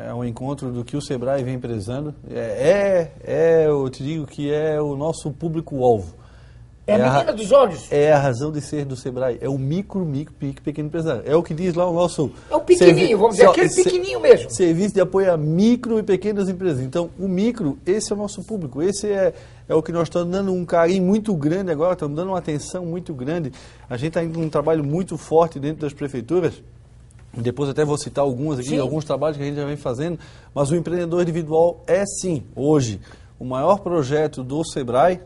É um encontro do que o Sebrae vem prezando. Eu te digo que é o nosso público-alvo. É a menina dos olhos. É a razão de ser do Sebrae. É o micro, pequeno empresário. É o que diz lá o nosso... É o pequenininho, vamos dizer, aquele pequenininho mesmo. Serviço de apoio a micro e pequenas empresas. Então, o micro, esse é o nosso público. Esse é o que nós estamos dando um carinho muito grande agora, estamos dando uma atenção muito grande. A gente está indo um trabalho muito forte dentro das prefeituras. Depois até vou citar algumas aqui, alguns trabalhos que a gente já vem fazendo, mas o empreendedor individual é sim, hoje, o maior projeto do Sebrae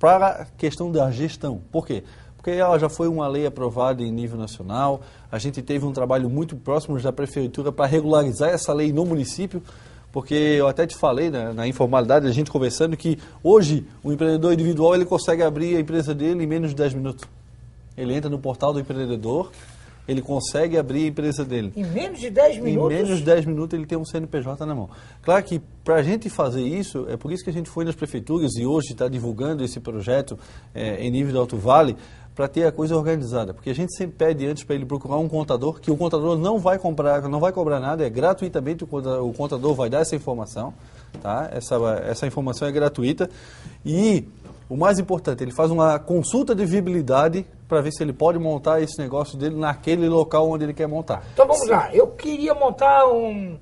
para a questão da gestão. Por quê? Porque ela já foi uma lei aprovada em nível nacional, a gente teve um trabalho muito próximo da prefeitura para regularizar essa lei no município, porque eu até te falei na informalidade, a gente conversando, que hoje o empreendedor individual ele consegue abrir a empresa dele em menos de 10 minutos. Ele entra no portal do empreendedor, ele consegue abrir a empresa dele. Em menos de 10 minutos? Em menos de 10 minutos ele tem um CNPJ na mão. Claro que para a gente fazer isso, é por isso que a gente foi nas prefeituras e hoje está divulgando esse projeto em nível de Alto Vale, para ter a coisa organizada. Porque a gente sempre pede antes para ele procurar um contador, que o contador não vai cobrar nada, é gratuitamente o contador vai dar essa informação. Tá? Essa informação é gratuita. E o mais importante, ele faz uma consulta de viabilidade para ver se ele pode montar esse negócio dele naquele local onde ele quer montar. Então vamos lá, eu queria montar um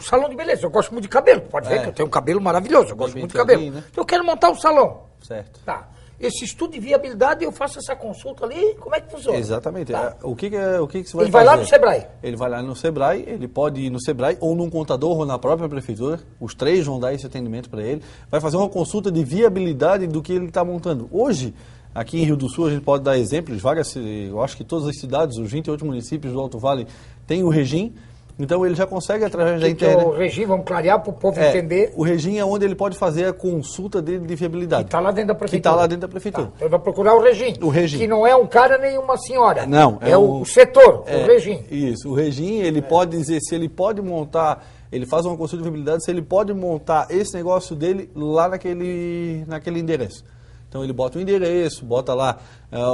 salão de beleza, eu gosto muito de cabelo, pode ver que eu tenho um cabelo maravilhoso, eu gosto muito de cabelo. Né? Então eu quero montar um salão. Certo. Tá. Esse estudo de viabilidade, eu faço essa consulta ali, como é que funciona? Exatamente. Tá. O que você vai fazer? Ele vai lá no Sebrae? Ele vai lá no Sebrae, ele pode ir no Sebrae ou num contador ou na própria prefeitura, os três vão dar esse atendimento para ele, vai fazer uma consulta de viabilidade do que ele está montando. Hoje, aqui em Rio do Sul, a gente pode dar exemplos, eu acho que todas as cidades, os 28 municípios do Alto Vale, têm o REGIM, então ele já consegue através da internet. O REGIM, vamos clarear para o povo entender. O REGIM é onde ele pode fazer a consulta dele de viabilidade. Que está lá dentro da prefeitura. Que está lá dentro da prefeitura. Tá. Então ele vai procurar o REGIM. O REGIM. Que não é um cara nem uma senhora. Não. É o setor, o REGIM. Isso. O REGIM, ele pode dizer se ele pode montar, ele faz uma consulta de viabilidade, se ele pode montar esse negócio dele lá naquele endereço. Então ele bota o endereço, bota lá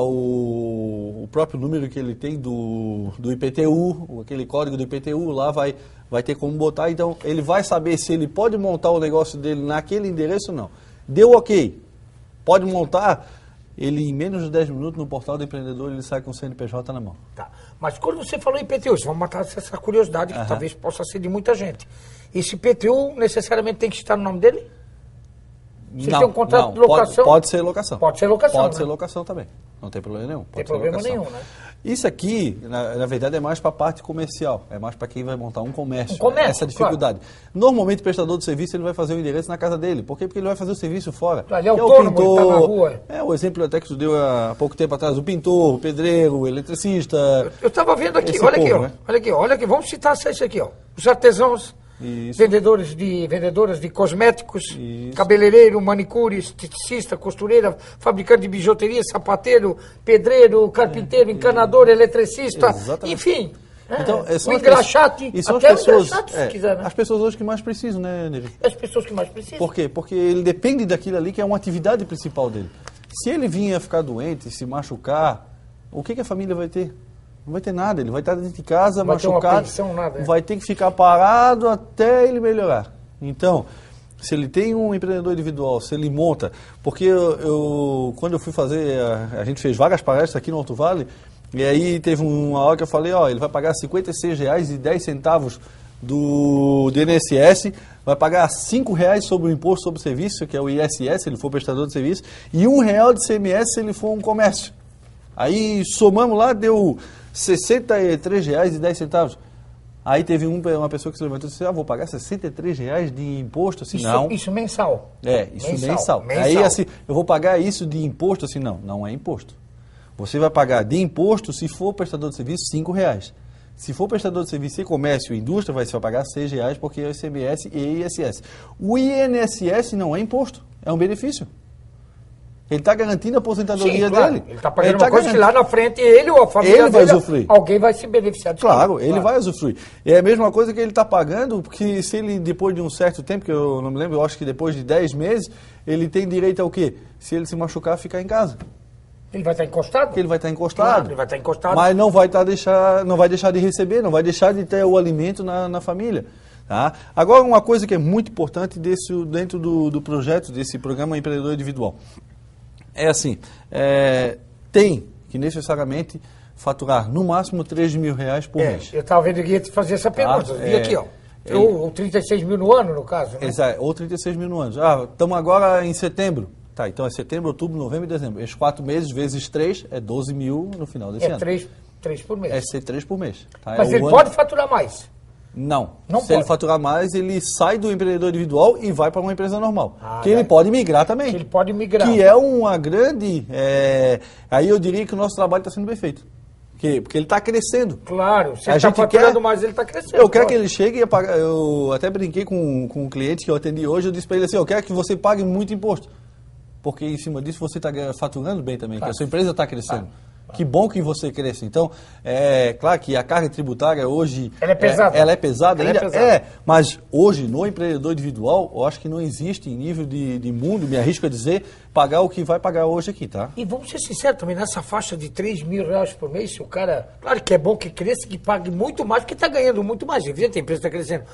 o próprio número que ele tem do IPTU, aquele código do IPTU, lá vai ter como botar. Então ele vai saber se ele pode montar o negócio dele naquele endereço ou não. Deu ok, pode montar, ele em menos de 10 minutos no portal do empreendedor ele sai com o CNPJ na mão. Tá. Mas quando você falou IPTU, vamos matar essa curiosidade que talvez possa ser de muita gente. Esse IPTU necessariamente tem que estar no nome dele? Se tem um contrato de locação? Pode ser locação. Pode ser locação, Pode ser locação também. Não tem problema nenhum. Tem problema nenhum, né? Isso aqui, na verdade, é mais para a parte comercial. É mais para quem vai montar um comércio. Essa dificuldade. Claro. Normalmente, o prestador de serviço ele vai fazer o endereço na casa dele. Por quê? Porque ele vai fazer o serviço fora. Ele é autônomo, ele está na rua. O exemplo até que você deu há pouco tempo atrás. O pintor, o pedreiro, o eletricista. Eu estava vendo aqui, olha aqui. Vamos citar isso aqui, ó. Os artesãos. Isso. Vendedoras de cosméticos, isso. Cabeleireiro, manicure, esteticista, costureira, fabricante de bijuteria, sapateiro, pedreiro, carpinteiro, encanador, eletricista, enfim. Então, o engraxate, até o engraxate, se quiser, né? As pessoas hoje que mais precisam, né, Neri? As pessoas que mais precisam. Por quê? Porque ele depende daquilo ali que é uma atividade principal dele. Se ele vinha ficar doente, se machucar, o que a família vai ter? Não vai ter nada, ele vai estar dentro de casa, machucado, vai ter que ficar parado até ele melhorar. Então, se ele tem um empreendedor individual, se ele monta, porque quando eu fui fazer, a gente fez várias palestras aqui no Alto Vale, e aí teve uma hora que eu falei, ele vai pagar R$ 56,10 do INSS, vai pagar R$ 5,00 sobre o imposto sobre o serviço, que é o ISS, se ele for prestador de serviço, e R$ 1,00 de CMS se ele for um comércio. Aí somamos lá, deu R$ 63,10. Aí teve uma pessoa que se levantou e disse, vou pagar R$ 63,00 de imposto? Assim, não. Isso mensal? Isso mensal. Aí assim, eu vou pagar isso de imposto? Assim, não é imposto. Você vai pagar de imposto, se for prestador de serviço, R$ 5,00. Se for prestador de serviço e comércio e indústria, você vai pagar R$ 6,00 porque é o ICMS e ISS. O INSS não é imposto, é um benefício. Ele está garantindo a aposentadoria dele. Ele está pagando uma coisa que lá na frente ele ou a família vai usufruir. Alguém vai se beneficiar disso. Claro, ele vai usufruir. É a mesma coisa que ele está pagando, porque se ele, depois de um certo tempo, que eu não me lembro, eu acho que depois de 10 meses, ele tem direito ao quê? Se ele se machucar, ficar em casa. Ele vai estar encostado? Porque ele vai estar encostado. Claro, ele vai estar encostado. Mas não vai deixar de receber, não vai deixar de ter o alimento na família. Tá? Agora, uma coisa que é muito importante dentro do projeto, desse programa Empreendedor Individual, é assim, tem que necessariamente faturar no máximo 3 mil reais por mês. Eu estava vendo que ia te fazer essa pergunta, vi aqui, ó. Ou 36 mil no ano, no caso, né? Exato, ou 36 mil no ano. Estamos agora em setembro. Tá, então é setembro, outubro, novembro e dezembro. Esses 4 meses vezes 3 é 12 mil no final desse ano. 3 por mês. É ser 3 por mês. Tá? Mas ele pode faturar mais? Não. Não Se pode. ele faturar mais, ele sai do empreendedor individual e vai para uma empresa normal. Que ele pode migrar também. Ele pode migrar. Que é uma grande... Aí eu diria que o nosso trabalho está sendo bem feito. Porque ele está crescendo. Claro, se ele está faturando mais, ele está crescendo. Eu quero que ele chegue e pague. Eu até brinquei com um cliente que eu atendi hoje, eu disse para ele assim, eu quero que você pague muito imposto. Porque em cima disso você está faturando bem também, que a sua empresa está crescendo. Que bom que você cresce. Então, claro que a carga tributária hoje... Ela é pesada. Ela é pesada ainda? Mas hoje, no empreendedor individual, eu acho que não existe em nível de mundo, me arrisco a dizer, pagar o que vai pagar hoje aqui, tá? E vamos ser sinceros também, nessa faixa de 3 mil reais por mês, se o cara... Claro que é bom que cresça, que pague muito mais, porque está ganhando muito mais. Evidente, a empresa está crescendo.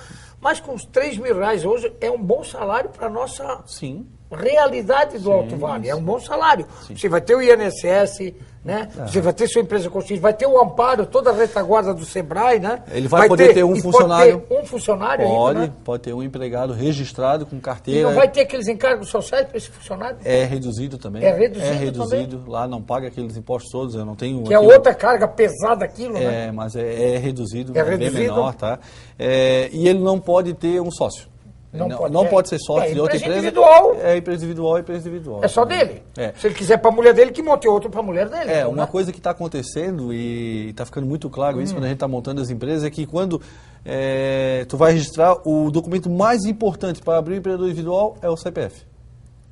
Mas com os 3 mil reais hoje, é um bom salário para a nossa... Sim. Realidade do Alto Vale, é um bom salário. Sim. Você vai ter o INSS, né? Você vai ter sua empresa constituída, vai ter o amparo, toda a retaguarda do Sebrae, né? Ele vai poder ter um funcionário. Pode ter um funcionário Pode, ainda, né? Pode ter um empregado registrado com carteira. E não vai ter aqueles encargos sociais para esse funcionário? É reduzido também. É reduzido também? Lá não paga aqueles impostos todos, eu não tenho... Que é outra carga pesada aquilo, né? Mas é reduzido, é bem menor, tá? E ele não pode ter um sócio. Não pode ser sócio de outra empresa. Individual. Empresa individual. É só dele. Se ele quiser para a mulher dele, que monte outro para a mulher dele. Então, uma coisa que está acontecendo, e está ficando muito claro isso quando a gente está montando as empresas, é que quando tu vai registrar, o documento mais importante para abrir o empreendedor individual é o CPF.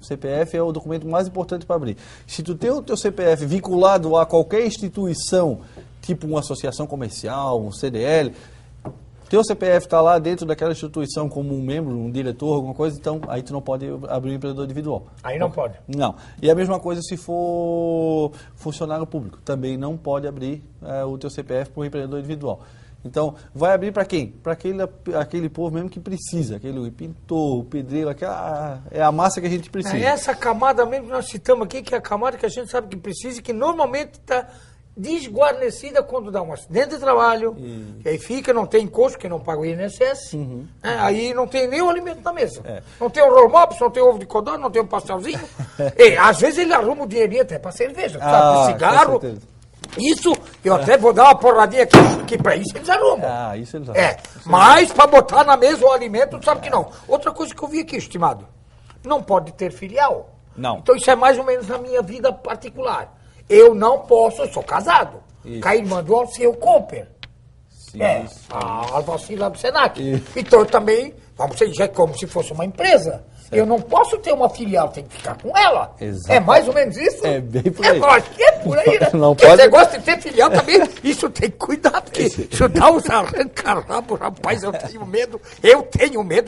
O CPF é o documento mais importante para abrir. Se tu tem o teu CPF vinculado a qualquer instituição, tipo uma associação comercial, um CDL... Teu CPF está lá dentro daquela instituição como um membro, um diretor, alguma coisa, então aí tu não pode abrir um empreendedor individual. Aí não pode? Não. E a mesma coisa se for funcionário público. Também não pode abrir o teu CPF para um empreendedor individual. Então, vai abrir para quem? Para aquele povo mesmo que precisa, aquele pintor, o pedreiro, é a massa que a gente precisa. É essa camada mesmo que nós citamos aqui, que é a camada que a gente sabe que precisa e que normalmente está... desguarnecida quando dá um acidente de trabalho, que aí fica, não tem encosto, que não paga o INSS, aí não tem nem o alimento na mesa. Não tem o roll-mops, não tem o ovo de codorna, não tem um pastelzinho. Às vezes ele arruma o dinheirinho até para cerveja, sabe? Cigarro. Isso, eu até vou dar uma porradinha aqui, que para isso eles arrumam. Isso eles arrumam. Mas para botar na mesa o alimento, sabe que não. Outra coisa que eu vi aqui, estimado, não pode ter filial. Não. Então isso é mais ou menos na minha vida particular. Eu não posso, eu sou casado. Com a irmã do Alceu Cooper. A Alceu lá do Senac. Então eu também, vamos dizer, é como se fosse uma empresa. Certo. Eu não posso ter uma filial, tem que ficar com ela. Exato. É mais ou menos isso? É bem por aí. Acho que é por aí, né? Não porque pode... esse negócio de ter filial também, isso tem que cuidar, porque isso dá uns arranca-rabo, rapaz, eu tenho medo,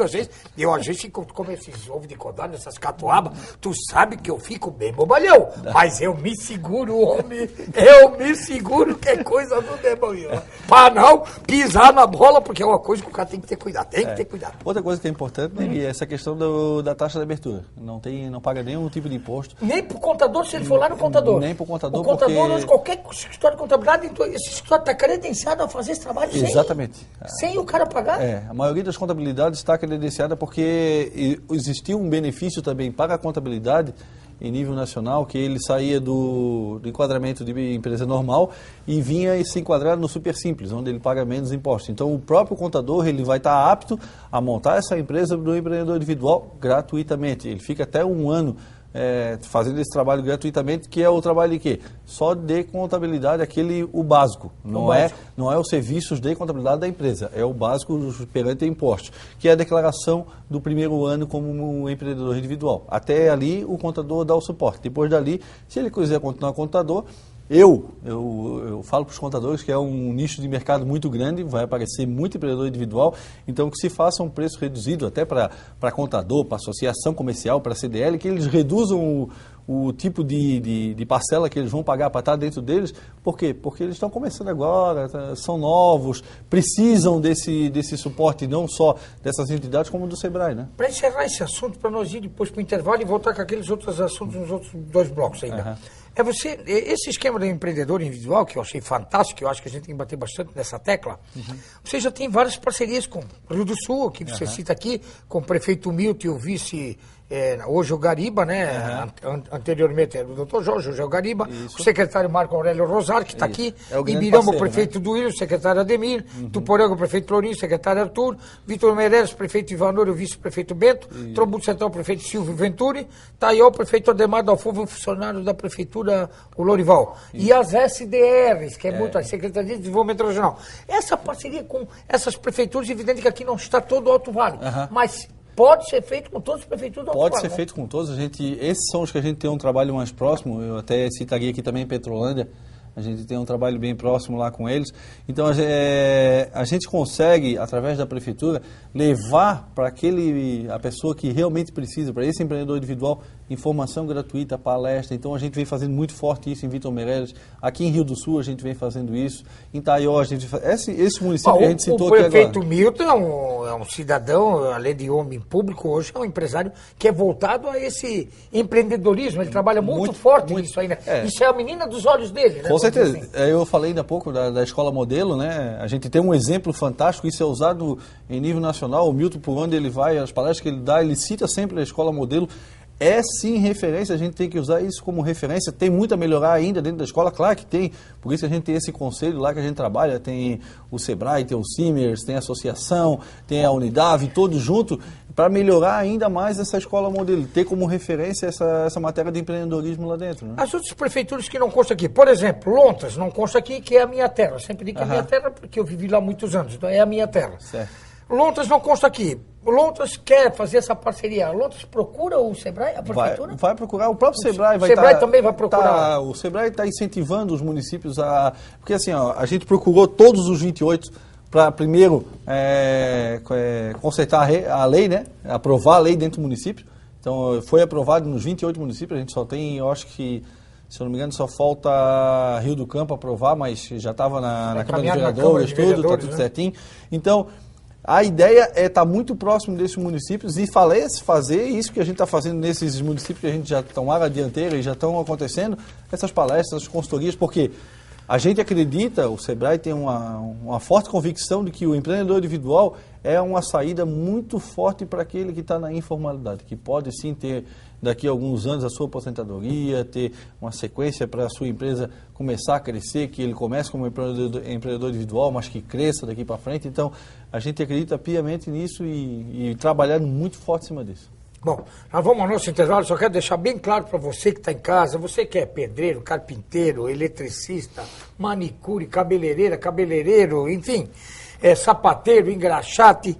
às vezes, às vezes fico como esses ovos de codorna, essas catuabas, tu sabe que eu fico bem bobalhão, mas eu me seguro, homem, que é coisa do demônio, para não pisar na bola, porque é uma coisa que o cara tem que ter cuidado, tem que ter cuidado. Outra coisa que é importante, né, é essa questão da taxa de abertura. Não paga nenhum tipo de imposto. Nem para o contador, se ele for lá no contador. Nem para o contador, contador, hoje, qualquer escritório de contabilidade, esse escritório está credenciado a fazer esse trabalho sem o cara pagar. A maioria das contabilidades está credenciada porque existiu um benefício também para a contabilidade em nível nacional, que ele saía do enquadramento de empresa normal e vinha se enquadrar no Super Simples, onde ele paga menos impostos. Então, o próprio contador ele vai estar apto a montar essa empresa do empreendedor individual gratuitamente. Ele fica até um ano fazendo esse trabalho gratuitamente, que é o trabalho de quê? Só de contabilidade, o básico. Não é os serviços de contabilidade da empresa, é o básico perante impostos, que é a declaração do primeiro ano como um empreendedor individual. Até ali o contador dá o suporte. Depois dali, se ele quiser continuar contador, Eu falo para os contadores que é um nicho de mercado muito grande, vai aparecer muito empreendedor individual, então que se faça um preço reduzido até para contador, para associação comercial, para CDL, que eles reduzam o tipo de parcela que eles vão pagar para estar dentro deles. Por quê? Porque eles estão começando agora, são novos, precisam desse suporte, não só dessas entidades, como do Sebrae, né? Para encerrar esse assunto, para nós ir depois para o intervalo e voltar com aqueles outros assuntos nos outros 2 blocos ainda. Esse esquema do empreendedor individual, que eu achei fantástico, que eu acho que a gente tem que bater bastante nessa tecla, você já tem várias parcerias com o Rio do Sul, que você cita aqui, com o prefeito Milton e o vice, hoje o Gariba, né? Anteriormente era o doutor Jorge, hoje é o Gariba, o secretário Marco Aurélio Rosário, que está aqui, Ibirama, o prefeito Duílio, o secretário Ademir, Tuporanga, o prefeito Lourinho, o secretário Arthur, Vitor Meireles, o prefeito Ivanor e o vice-prefeito Bento, Trombudo Central, o prefeito Silvio Venturi, Taió, o prefeito Ademar Dalfo, funcionário da prefeitura, o Lorival. E as SDRs, que é muito a Secretaria de Desenvolvimento Regional. Essa parceria com essas prefeituras, evidente que aqui não está todo o Alto Vale, mas pode ser feito com todas as prefeituras do Alto Vale. Pode ser feito com todas. Esses são os que a gente tem um trabalho mais próximo. Eu até citaria aqui também Petrolândia. A gente tem um trabalho bem próximo lá com eles. Então, a gente consegue, através da prefeitura, levar para a pessoa que realmente precisa, para esse empreendedor individual, informação gratuita, palestra. Então, a gente vem fazendo muito forte isso em Vitor Meireles. Aqui em Rio do Sul, a gente vem fazendo isso. Em Taió, a gente faz... Esse município que a gente citou aqui agora. O prefeito Milton é um cidadão, além de homem público, hoje é um empresário que é voltado a esse empreendedorismo. Ele trabalha muito forte nisso aí, né? Isso é a menina dos olhos dele, né? Com certeza. Assim. Eu falei ainda há pouco da escola modelo, né? A gente tem um exemplo fantástico, isso é usado em nível nacional. O Milton, por onde ele vai, as palestras que ele dá, ele cita sempre a escola modelo. É sim referência, a gente tem que usar isso como referência. Tem muito a melhorar ainda dentro da escola, claro que tem. Por isso a gente tem esse conselho lá que a gente trabalha, tem o Sebrae, tem o Simers, tem a associação, tem a Unidade, todos juntos, para melhorar ainda mais essa escola modelo, ter como referência essa matéria de empreendedorismo lá dentro. Né? As outras prefeituras que não constam aqui, por exemplo, Lontas não consta aqui, que é a minha terra. Eu sempre digo que é a minha terra porque eu vivi lá há muitos anos, então é a minha terra. Certo. Lontas não consta aqui. Lontas quer fazer essa parceria. Lontas procura o Sebrae, a prefeitura? Vai procurar, o próprio Sebrae vai estar... O Sebrae também vai procurar. O Sebrae está incentivando os municípios a... Porque assim, a gente procurou todos os 28 para primeiro consertar a lei, né? Aprovar a lei dentro do município. Então, foi aprovado nos 28 municípios. A gente só tem, eu acho que, se eu não me engano, só falta Rio do Campo aprovar, mas já estava na Câmara de Vereadores, tudo, está tudo certinho. Então... A ideia é estar muito próximo desses municípios e fazer isso que a gente está fazendo nesses municípios que a gente já tomaram a dianteira e já estão acontecendo, essas palestras, essas consultorias, porque a gente acredita, o Sebrae tem uma forte convicção de que o empreendedor individual é uma saída muito forte para aquele que está na informalidade, que pode sim ter daqui a alguns anos a sua aposentadoria, ter uma sequência para a sua empresa começar a crescer, que ele comece como empreendedor individual, mas que cresça daqui para frente. Então, a gente acredita piamente nisso e trabalhando muito forte em cima disso. Bom, nós vamos ao nosso intervalo, só quero deixar bem claro para você que está em casa, você que é pedreiro, carpinteiro, eletricista, manicure, cabeleireiro, enfim, sapateiro, engraxate,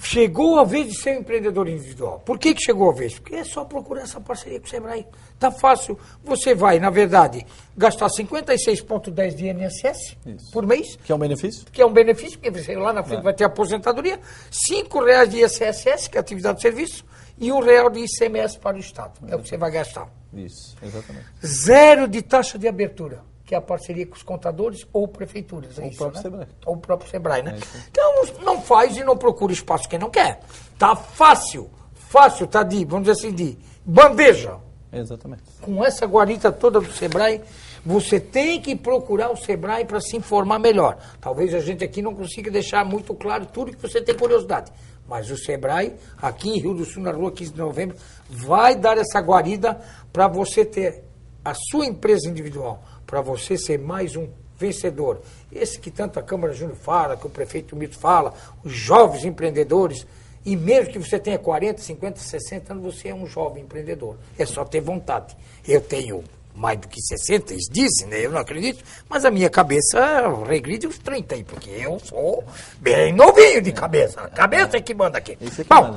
chegou a vez de ser um empreendedor individual. Por que chegou a vez? Porque é só procurar essa parceria com o Sebrae. Tá fácil. Você vai, na verdade, gastar 56,10 de INSS por mês. Que é um benefício? Que é um benefício, porque você lá na frente vai ter aposentadoria. R$5 de ISSS, que é atividade de serviço, e R$1 de ICMS para o Estado. É o que você vai gastar. Isso, exatamente. 0 de taxa de abertura, que é a parceria com os contadores ou prefeituras. Ou o próprio Sebrae. Ou o próprio Sebrae, né? Então, não faz e não procura espaço quem não quer. Tá fácil, tá vamos dizer assim, de bandeja. Exatamente. Com essa guarita toda do Sebrae, você tem que procurar o Sebrae para se informar melhor. Talvez a gente aqui não consiga deixar muito claro tudo que você tem curiosidade. Mas o Sebrae, aqui em Rio do Sul, na rua 15 de novembro, vai dar essa guarida para você ter a sua empresa individual, para você ser mais um vencedor. Esse que tanto a Câmara Júnior fala, que o prefeito Mito fala, os jovens empreendedores, e mesmo que você tenha 40, 50, 60 anos, você é um jovem empreendedor. É só ter vontade. Eu tenho mais do que 60, eles dizem, né? Eu não acredito, mas a minha cabeça regride os 30 aí, porque eu sou bem novinho de cabeça. A cabeça é que manda aqui. Bom,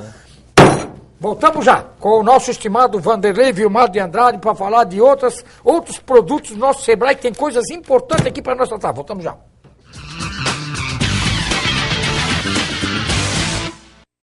Voltamos já com o nosso estimado Vanderlei Vilmar de Andrade para falar de outros produtos do nosso Sebrae, que tem coisas importantes aqui para nós tratar. Voltamos já.